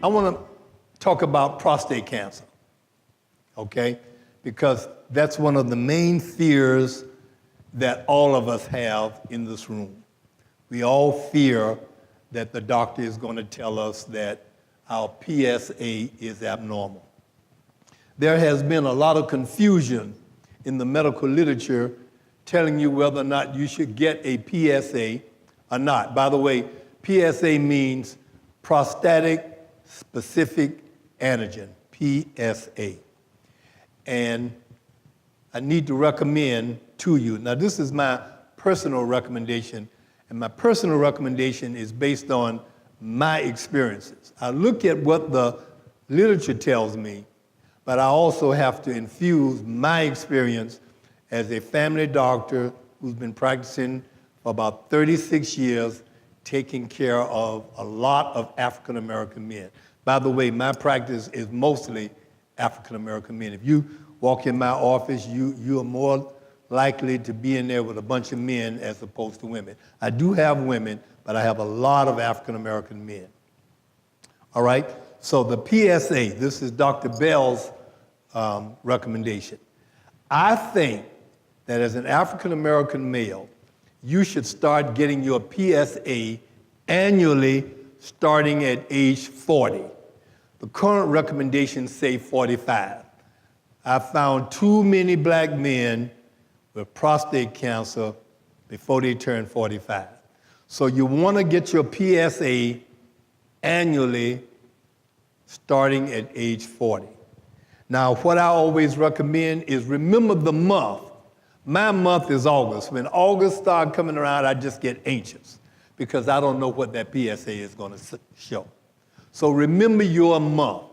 I want to talk about prostate cancer, okay? Because that's one of the main fears that all of us have in this room. We all fear that the doctor is going to tell us that our PSA is abnormal. There has been a lot of confusion in the medical literature telling you whether or not you should get a PSA or not. By the way, PSA means prostatic specific antigen, PSA. And I need to recommend to you, now this is my personal recommendation, and my personal recommendation is based on my experiences. I look at what the literature tells me, but I also have to infuse my experience as a family doctor who's been practicing for about 36 years, taking care of a lot of African American men. By the way, my practice is mostly African American men. If you walk in my office, you are more likely to be in there with a bunch of men as opposed to women. I do have women, but I have a lot of African American men. All right? So the PSA, this is Dr. Bell's recommendation. I think that as an African American male, you should start getting your PSA annually starting at age 40. The current recommendations say 45. I found too many black men with prostate cancer before they turn 45. So you want to get your PSA annually starting at age 40. Now, what I always recommend is remember the month. My month is August. When August starts coming around, I just get anxious because I don't know what that PSA is going to show. So remember your month.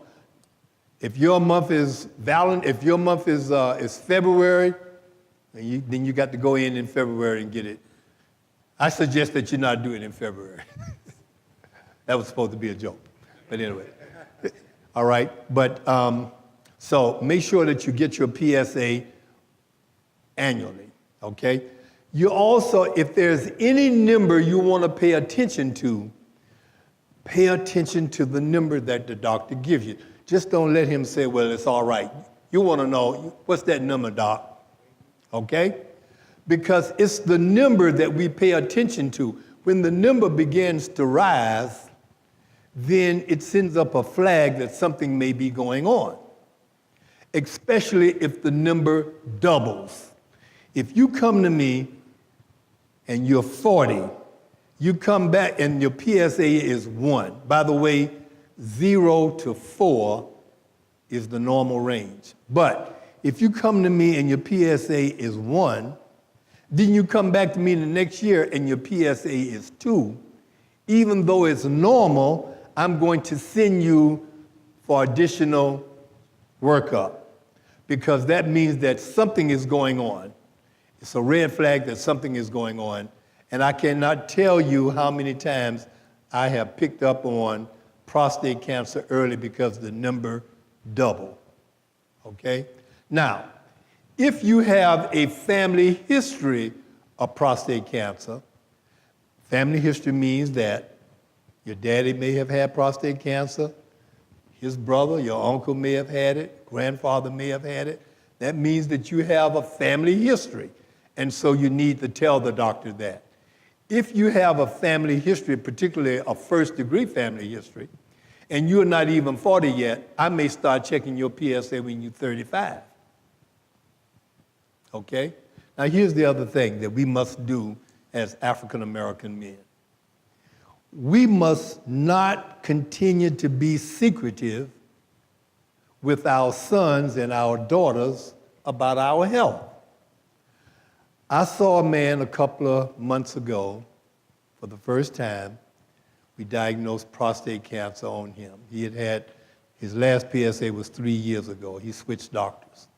If your month is February, then you got to go in February and get it. I suggest that you not do it in February. That was supposed to be a joke, but anyway. All right, but so make sure that you get your PSA annually, okay? You also, if there's any number you want to pay attention to the number that the doctor gives you. Just don't let him say, well, it's all right. You want to know, what's that number, doc? Okay? Because it's the number that we pay attention to. When the number begins to rise, then it sends up a flag that something may be going on, especially if the number doubles. If you come to me and you're 40, you come back and your PSA is 1. By the way, 0 to 4 is the normal range. But if you come to me and your PSA is 1, then you come back to me the next year and your PSA is 2, even though it's normal, I'm going to send you for additional workup because that means that something is going on. It's a red flag that something is going on. And I cannot tell you how many times I have picked up on prostate cancer early because the number doubled, okay? Now, if you have a family history of prostate cancer, family history means that your daddy may have had prostate cancer, his brother, your uncle may have had it, grandfather may have had it. That means that you have a family history, and so you need to tell the doctor that. If you have a family history, particularly a first-degree family history, and you're not even 40 yet, I may start checking your PSA when you're 35. Okay? Now, here's the other thing that we must do as African American men. We must not continue to be secretive with our sons and our daughters about our health. I saw a man a couple of months ago, for the first time, we diagnosed prostate cancer on him. He had his last PSA was 3 years ago. He switched doctors.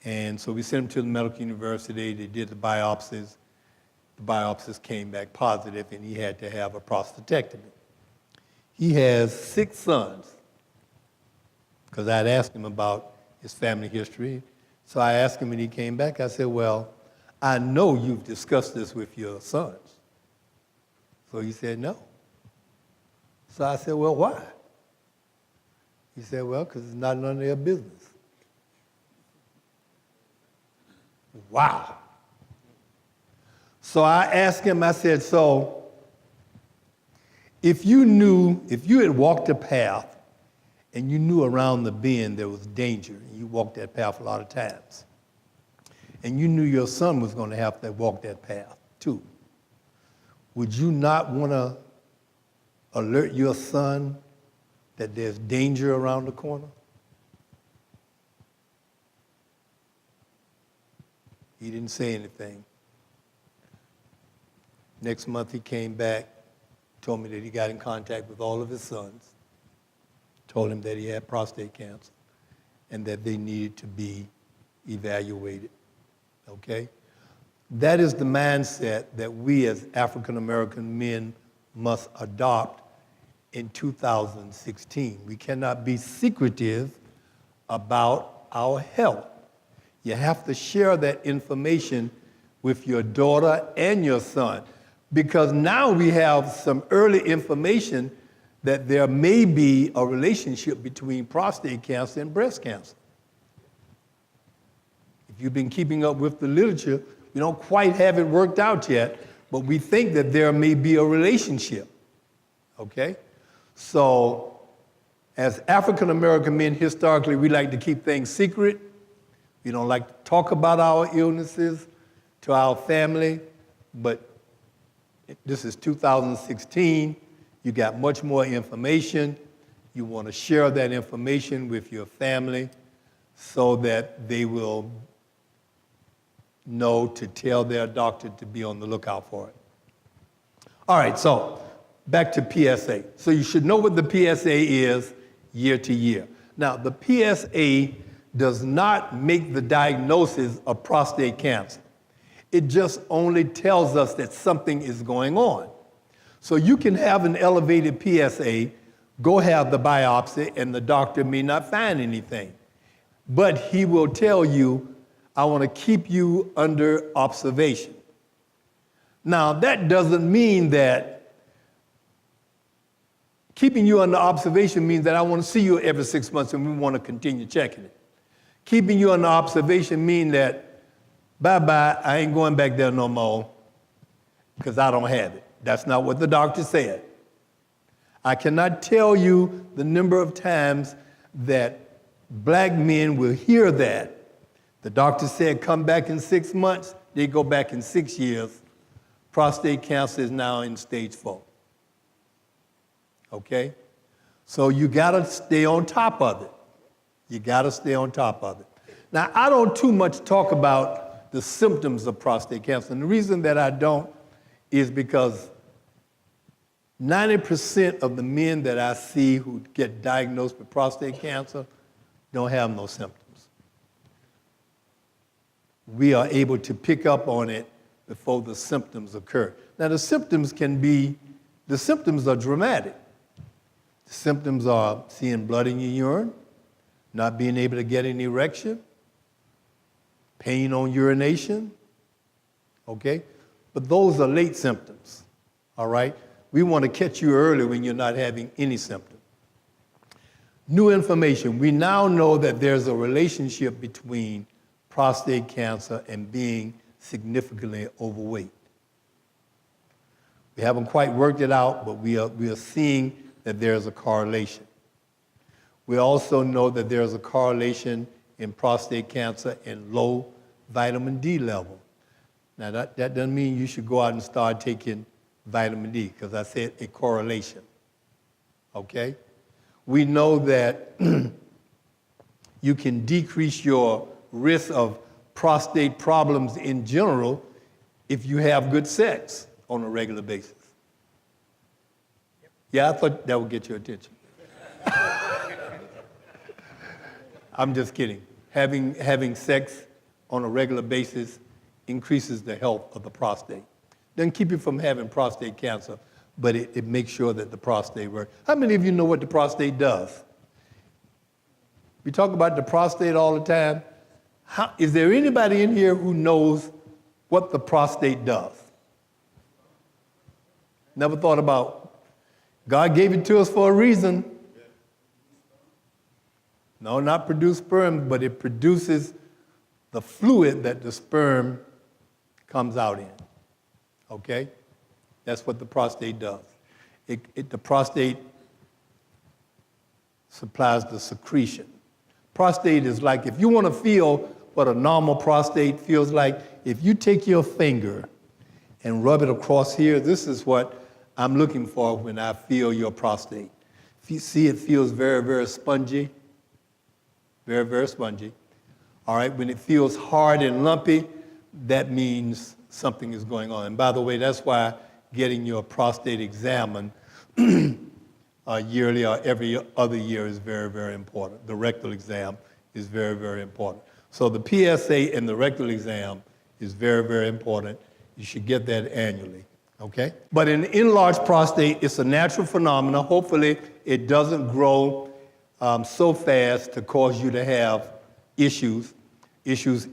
And so we sent him to the medical university. They did the biopsies. The biopsies came back positive, and he had to have a prostatectomy. He has 6 sons, because I'd asked him about his family history. So I asked him when he came back, I said, well, I know you've discussed this with your sons. So he said, no. So I said, well, why? He said, well, because it's not none of their business. Wow. So I asked him, I said, so if you had walked a path and you knew around the bend there was danger, and you walked that path a lot of times, and you knew your son was going to have to walk that path too, would you not want to alert your son that there's danger around the corner? He didn't say anything. Next month he came back, told me that he got in contact with all of his sons, told him that he had prostate cancer and that they needed to be evaluated, okay? That is the mindset that we as African American men must adopt in 2016. We cannot be secretive about our health. You have to share that information with your daughter and your son, because now we have some early information that there may be a relationship between prostate cancer and breast cancer. If you've been keeping up with the literature, we don't quite have it worked out yet, but we think that there may be a relationship, okay? So as African American men, historically, we like to keep things secret. We don't like to talk about our illnesses to our family, but this is 2016. You got much more information. You want to share that information with your family so that they will know to tell their doctor to be on the lookout for it. All right, so back to PSA. So you should know what the PSA is year to year. Now, the PSA does not make the diagnosis of prostate cancer. It just only tells us that something is going on. So you can have an elevated PSA, go have the biopsy, and the doctor may not find anything. But he will tell you, I want to keep you under observation. Now, that doesn't mean that keeping you under observation means that I want to see you every 6 months and we want to continue checking it. Keeping you under observation means that, bye-bye, I ain't going back there no more because I don't have it. That's not what the doctor said. I cannot tell you the number of times that black men will hear that. The doctor said, come back in 6 months. They go back in 6 years. Prostate cancer is now in stage 4. Okay? So you gotta stay on top of it. You gotta stay on top of it. Now, I don't too much talk about the symptoms of prostate cancer. And the reason that I don't is because 90% of the men that I see who get diagnosed with prostate cancer don't have no symptoms. We are able to pick up on it before the symptoms occur. Now, the symptoms are dramatic. The symptoms are seeing blood in your urine, not being able to get an erection, pain on urination, okay? But those are late symptoms, all right? We want to catch you early when you're not having any symptoms. New information. We now know that there's a relationship between prostate cancer and being significantly overweight. We haven't quite worked it out, but we are seeing that there's a correlation. We also know that there's a correlation in prostate cancer and low vitamin D level. Now, that doesn't mean you should go out and start taking vitamin D, because I said a correlation, okay? We know that you can decrease your risk of prostate problems in general if you have good sex on a regular basis. Yeah, I thought that would get your attention. I'm just kidding. Having sex on a regular basis increases the health of the prostate. Doesn't keep you from having prostate cancer, but it makes sure that the prostate works. How many of you know what the prostate does? We talk about the prostate all the time. Is there anybody in here who knows what the prostate does? Never thought about. God gave it to us for a reason. No, not produce sperm, but it produces the fluid that the sperm comes out in. Okay? That's what the prostate does. The prostate supplies the secretion. Prostate is like, if you want to feel what a normal prostate feels like, if you take your finger and rub it across here, this is what I'm looking for when I feel your prostate. If you see, it feels very, very spongy, very, very spongy. All right, when it feels hard and lumpy, that means something is going on. And by the way, that's why getting your prostate examined yearly or every other year is very, very important. The rectal exam is very, very important. So the PSA and the rectal exam is very, very important. You should get that annually, okay? But an enlarged prostate, it's a natural phenomenon. Hopefully, it doesn't grow so fast to cause you to have issues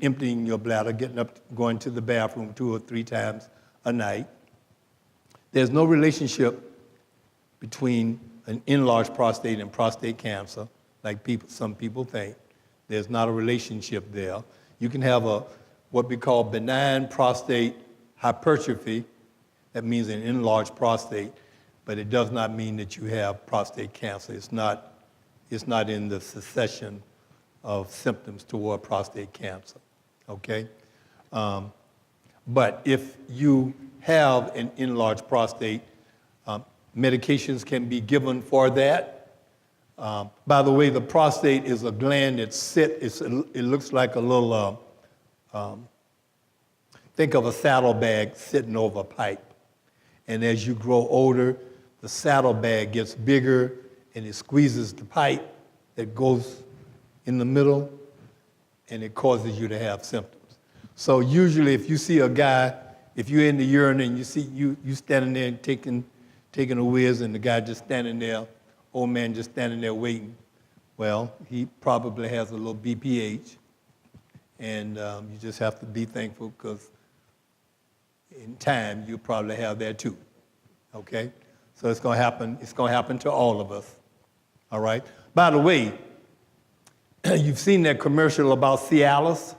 emptying your bladder, getting up, going to the bathroom 2 or 3 times a night. There's no relationship between an enlarged prostate and prostate cancer, like some people think. There's not a relationship there. You can have what we call benign prostate hypertrophy. That means an enlarged prostate, but it does not mean that you have prostate cancer. It's not in the succession of symptoms toward prostate cancer, okay? But if you have an enlarged prostate, medications can be given for that. By the way, the prostate is a gland that it looks like a little, think of a saddlebag sitting over a pipe. And as you grow older, the saddlebag gets bigger and it squeezes the pipe that goes in the middle, and it causes you to have symptoms. So usually if you see a guy, if you're in the urine and you see you standing there and taking a whiz and the guy just standing there, old man just standing there waiting, well, he probably has a little BPH, and you just have to be thankful because in time you'll probably have that too, okay? So it's gonna happen to all of us, all right? By the way, you've seen that commercial about Cialis?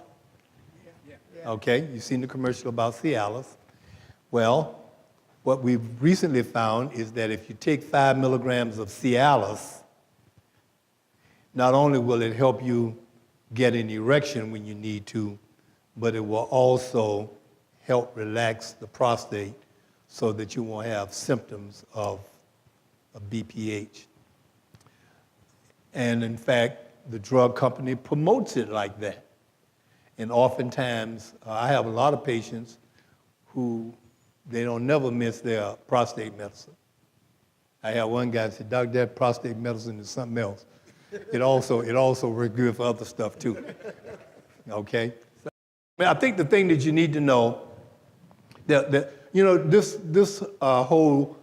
Yeah. Okay, you've seen the commercial about Cialis. Well, what we've recently found is that if you take 5 milligrams of Cialis, not only will it help you get an erection when you need to, but it will also help relax the prostate so that you won't have symptoms of BPH. And in fact, the drug company promotes it like that. And oftentimes, I have a lot of patients who, they don't never miss their prostate medicine. I had one guy say, "Doc, that prostate medicine is something else. It also works good for other stuff too." Okay? I think the thing that you need to know, that you know, this whole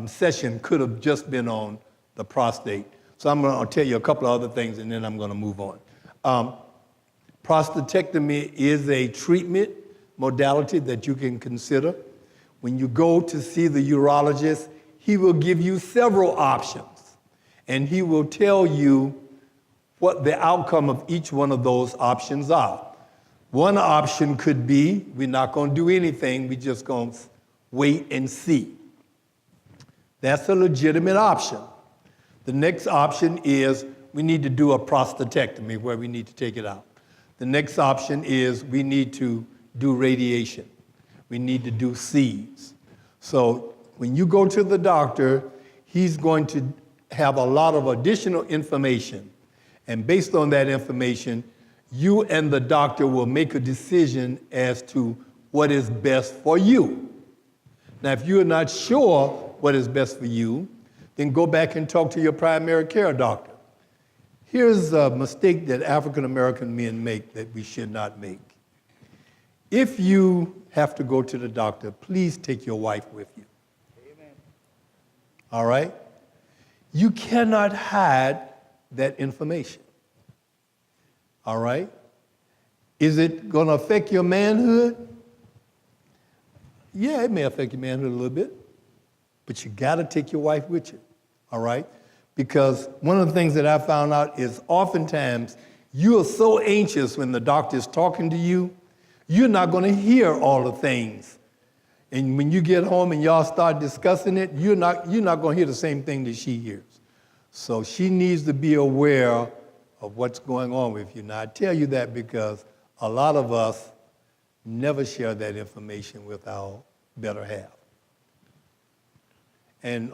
session could have just been on the prostate. So I'm going to tell you a couple of other things, and then I'm going to move on. Prostatectomy is a treatment modality that you can consider. When you go to see the urologist, he will give you several options, and he will tell you what the outcome of each one of those options are. One option could be, we're not going to do anything, we're just going to wait and see. That's a legitimate option. The next option is we need to do a prostatectomy where we need to take it out. The next option is we need to do radiation. We need to do seeds. So when you go to the doctor, he's going to have a lot of additional information. And based on that information, you and the doctor will make a decision as to what is best for you. Now, if you're not sure what is best for you, then go back and talk to your primary care doctor. Here's a mistake that African American men make that we should not make. If you have to go to the doctor, please take your wife with you. Amen. All right? You cannot hide that information. All right? Is it going to affect your manhood? Yeah, it may affect your manhood a little bit, but you got to take your wife with you. All right? Because one of the things that I found out is oftentimes you are so anxious when the doctor is talking to you, you're not going to hear all the things. And when you get home and y'all start discussing it, you're not going to hear the same thing that she hears. So she needs to be aware of what's going on with you. Now, I tell you that because a lot of us never share that information with our better half. And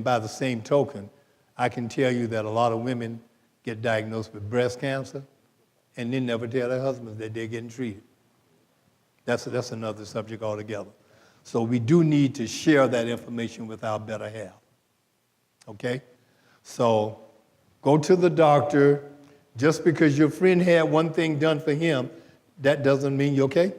by the same token, I can tell you that a lot of women get diagnosed with breast cancer and they never tell their husbands that they're getting treated. That's another subject altogether. So we do need to share that information with our better half. Okay? So go to the doctor. Just because your friend had one thing done for him, that doesn't mean you're okay?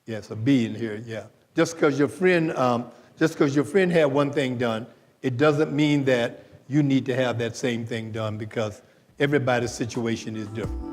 Yes, a B in here, yeah. Just because your friend had one thing done, it doesn't mean that you need to have that same thing done because everybody's situation is different.